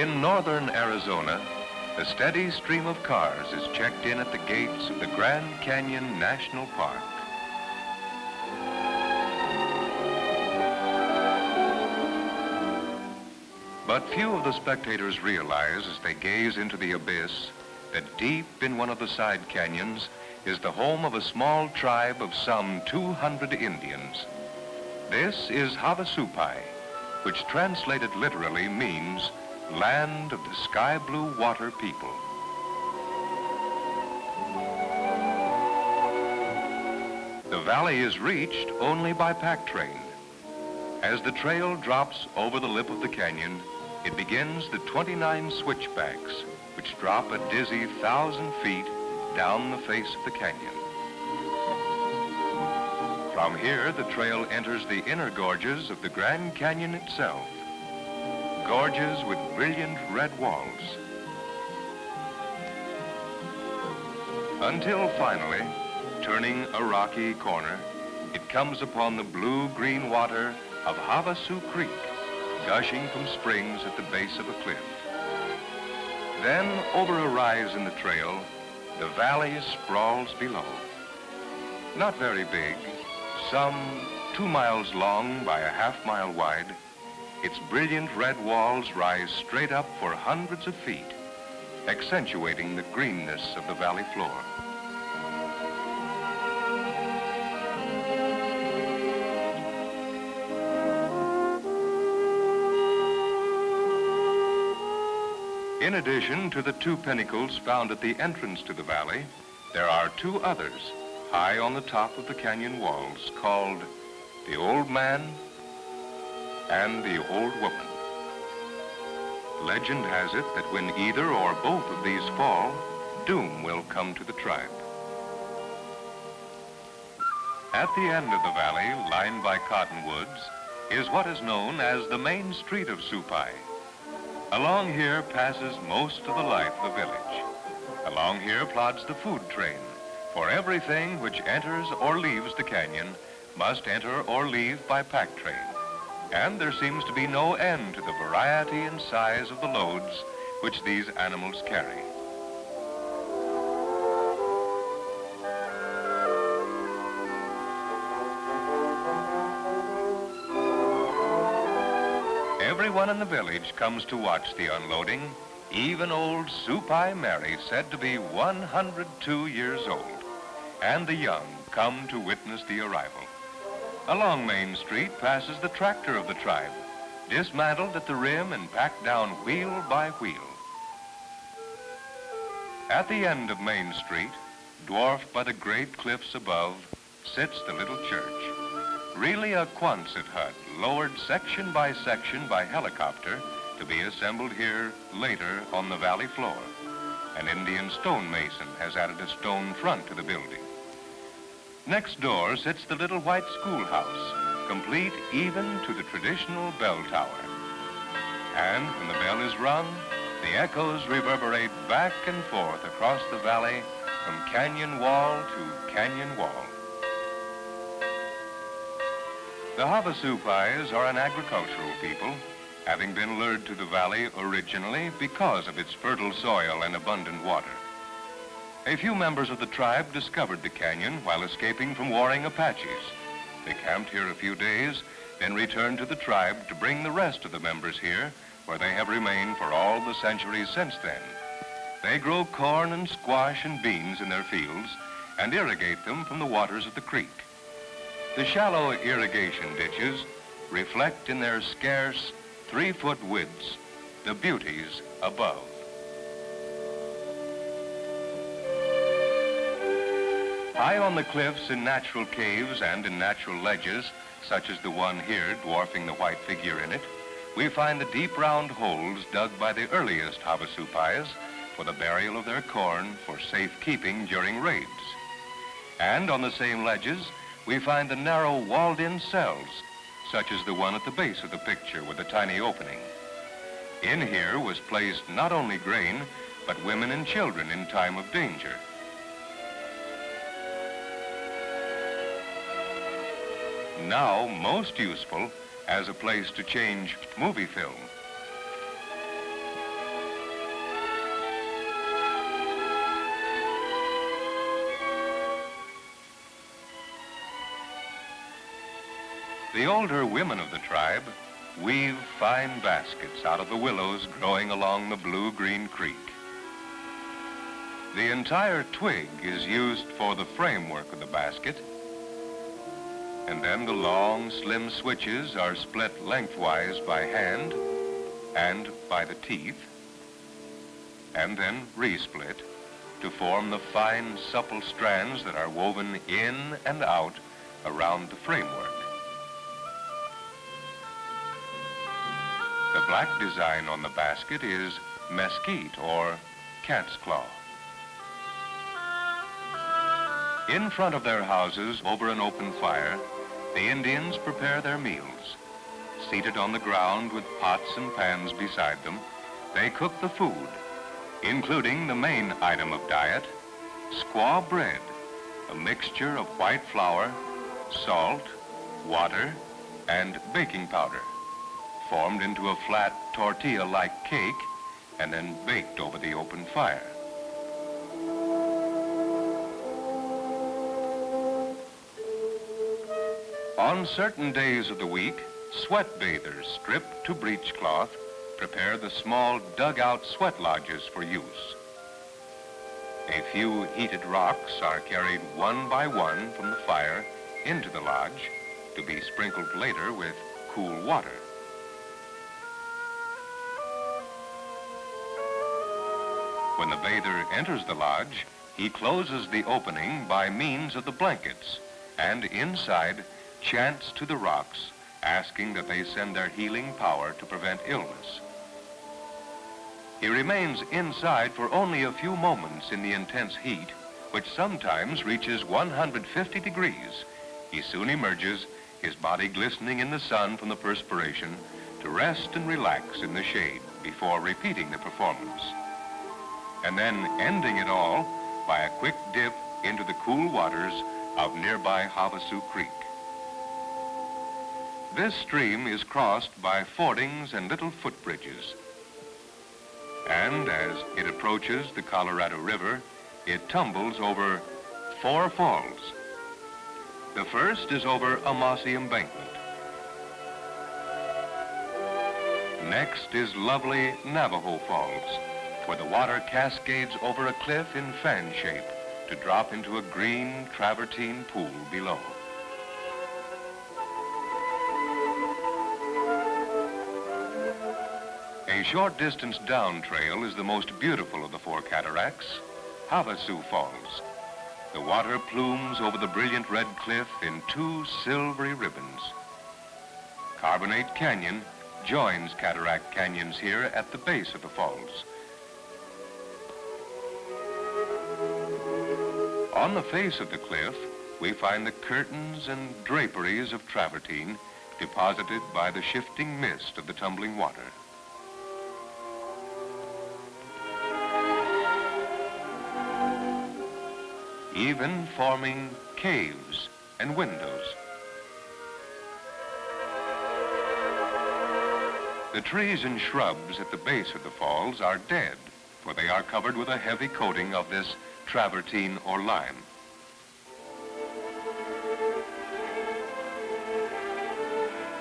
In northern Arizona, a steady stream of cars is checked in at the gates of the Grand Canyon National Park. But few of the spectators realize as they gaze into the abyss that deep in one of the side canyons is the home of a small tribe of some 200 Indians. This is Havasupai, which translated literally means land of the sky blue water people. The valley is reached only by pack train. As the trail drops over the lip of the canyon, it begins the 29 switchbacks, which drop a dizzy 1,000 feet down the face of the canyon. From here, the trail enters the inner gorges of the Grand Canyon itself. Gorges with brilliant red walls. Until finally, turning a rocky corner, it comes upon the blue-green water of Havasu Creek, gushing from springs at the base of a cliff. Then, over a rise in the trail, the valley sprawls below. Not very big, some 2 miles long by a half-mile wide, its brilliant red walls rise straight up for hundreds of feet, accentuating the greenness of the valley floor. In addition to the 2 pinnacles found at the entrance to the valley, there are 2 others high on the top of the canyon walls called the Old Man and the Old Woman. Legend has it that when either or both of these fall, doom will come to the tribe. At the end of the valley, lined by cottonwoods, is what is known as the main street of Supai. Along here passes most of the life of the village. Along here plods the food train, for everything which enters or leaves the canyon must enter or leave by pack train. And there seems to be no end to the variety and size of the loads which these animals carry. Everyone in the village comes to watch the unloading, even old Supai Mary, said to be 102 years old, and the young come to witness the arrival. Along Main Street passes the tractor of the tribe, dismantled at the rim and packed down wheel by wheel. At the end of Main Street, dwarfed by the great cliffs above, sits the little church. Really a Quonset hut, lowered section by helicopter to be assembled here later on the valley floor. An Indian stonemason has added a stone front to the building. Next door sits the little white schoolhouse, complete even to the traditional bell tower. And when the bell is rung, the echoes reverberate back and forth across the valley from canyon wall to canyon wall. The Havasupais are an agricultural people, having been lured to the valley originally because of its fertile soil and abundant water. A few members of the tribe discovered the canyon while escaping from warring Apaches. They camped here a few days, then returned to the tribe to bring the rest of the members here, where they have remained for all the centuries since then. They grow corn and squash and beans in their fields and irrigate them from the waters of the creek. The shallow irrigation ditches reflect in their scarce 3-foot widths the beauties above. High on the cliffs, in natural caves and in natural ledges, such as the one here dwarfing the white figure in it, we find the deep round holes dug by the earliest Havasupais for the burial of their corn for safekeeping during raids. And on the same ledges, we find the narrow walled-in cells, such as the one at the base of the picture with a tiny opening. In here was placed not only grain, but women and children in time of danger. Now most useful as a place to change movie film. The older women of the tribe weave fine baskets out of the willows growing along the blue-green creek. The entire twig is used for the framework of the basket, and then the long, slim switches are split lengthwise by hand and by the teeth, and then resplit to form the fine, supple strands that are woven in and out around the framework. The black design on the basket is mesquite, or cat's claw. In front of their houses, over an open fire, the Indians prepare their meals. Seated on the ground with pots and pans beside them, they cook the food, including the main item of diet, squaw bread, a mixture of white flour, salt, water, and baking powder, formed into a flat tortilla-like cake and then baked over the open fire. On certain days of the week, sweat bathers, stripped to breechcloth, prepare the small dugout sweat lodges for use. A few heated rocks are carried one by one from the fire into the lodge to be sprinkled later with cool water. When the bather enters the lodge, he closes the opening by means of the blankets, and inside chants to the rocks, asking that they send their healing power to prevent illness. He remains inside for only a few moments in the intense heat, which sometimes reaches 150 degrees. He soon emerges, his body glistening in the sun from the perspiration, to rest and relax in the shade before repeating the performance, and then ending it all by a quick dip into the cool waters of nearby Havasu Creek. This stream is crossed by fordings and little footbridges, and as it approaches the Colorado River, it tumbles over 4 falls. The first is over a mossy embankment. Next is lovely Navajo Falls, where the water cascades over a cliff in fan shape to drop into a green travertine pool below. A short distance down trail is the most beautiful of the 4 cataracts, Havasu Falls. The water plumes over the brilliant red cliff in 2 silvery ribbons. Carbonate Canyon joins cataract canyons here at the base of the falls. On the face of the cliff, we find the curtains and draperies of travertine deposited by the shifting mist of the tumbling water. Even forming caves and windows. The trees and shrubs at the base of the falls are dead, for they are covered with a heavy coating of this travertine or lime.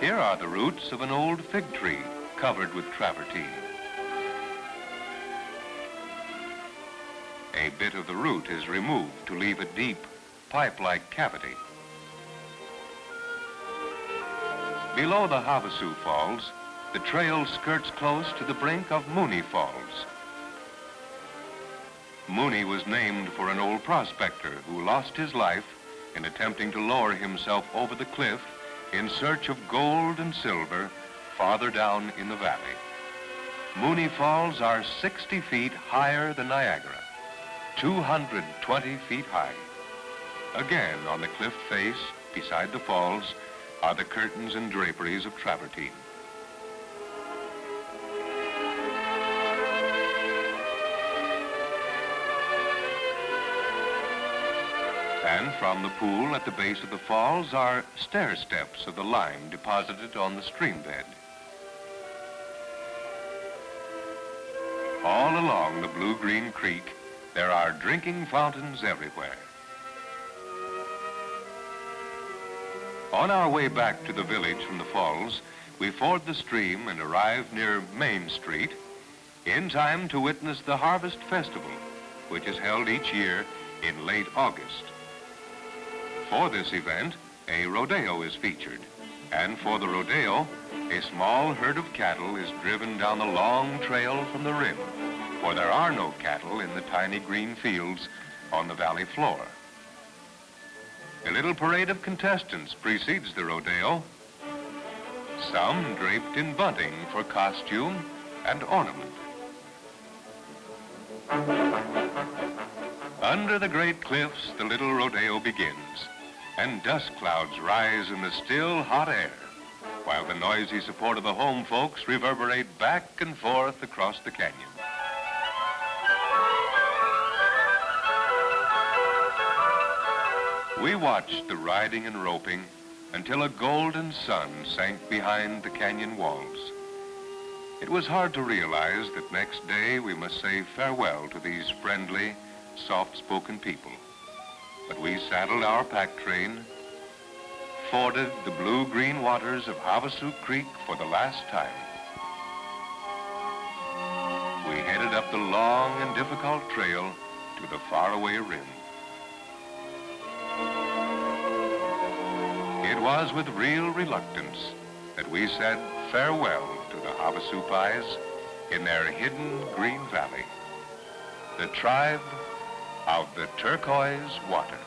Here are the roots of an old fig tree covered with travertine. A bit of the root is removed to leave a deep, pipe-like cavity. Below the Havasu Falls, the trail skirts close to the brink of Mooney Falls. Mooney was named for an old prospector who lost his life in attempting to lower himself over the cliff in search of gold and silver farther down in the valley. Mooney Falls are 60 feet higher than Niagara, 220 feet high. Again, on the cliff face, beside the falls, are the curtains and draperies of travertine. And from the pool at the base of the falls are stair steps of the lime deposited on the stream bed. All along the blue-green creek, there are drinking fountains everywhere. On our way back to the village from the falls, we ford the stream and arrive near Main Street in time to witness the Harvest Festival, which is held each year in late August. For this event, a rodeo is featured, and for the rodeo, a small herd of cattle is driven down the long trail from the rim, for there are no cattle in the tiny green fields on the valley floor. A little parade of contestants precedes the rodeo, some draped in bunting for costume and ornament. Under the great cliffs, the little rodeo begins, and dust clouds rise in the still, hot air, while the noisy support of the home folks reverberate back and forth across the canyon. We watched the riding and roping until a golden sun sank behind the canyon walls. It was hard to realize that next day we must say farewell to these friendly, soft-spoken people. But we saddled our pack train, forded the blue-green waters of Havasu Creek for the last time. We headed up the long and difficult trail to the faraway rim. It was with real reluctance that we said farewell to the Havasupais in their hidden green valley, the tribe of the turquoise water.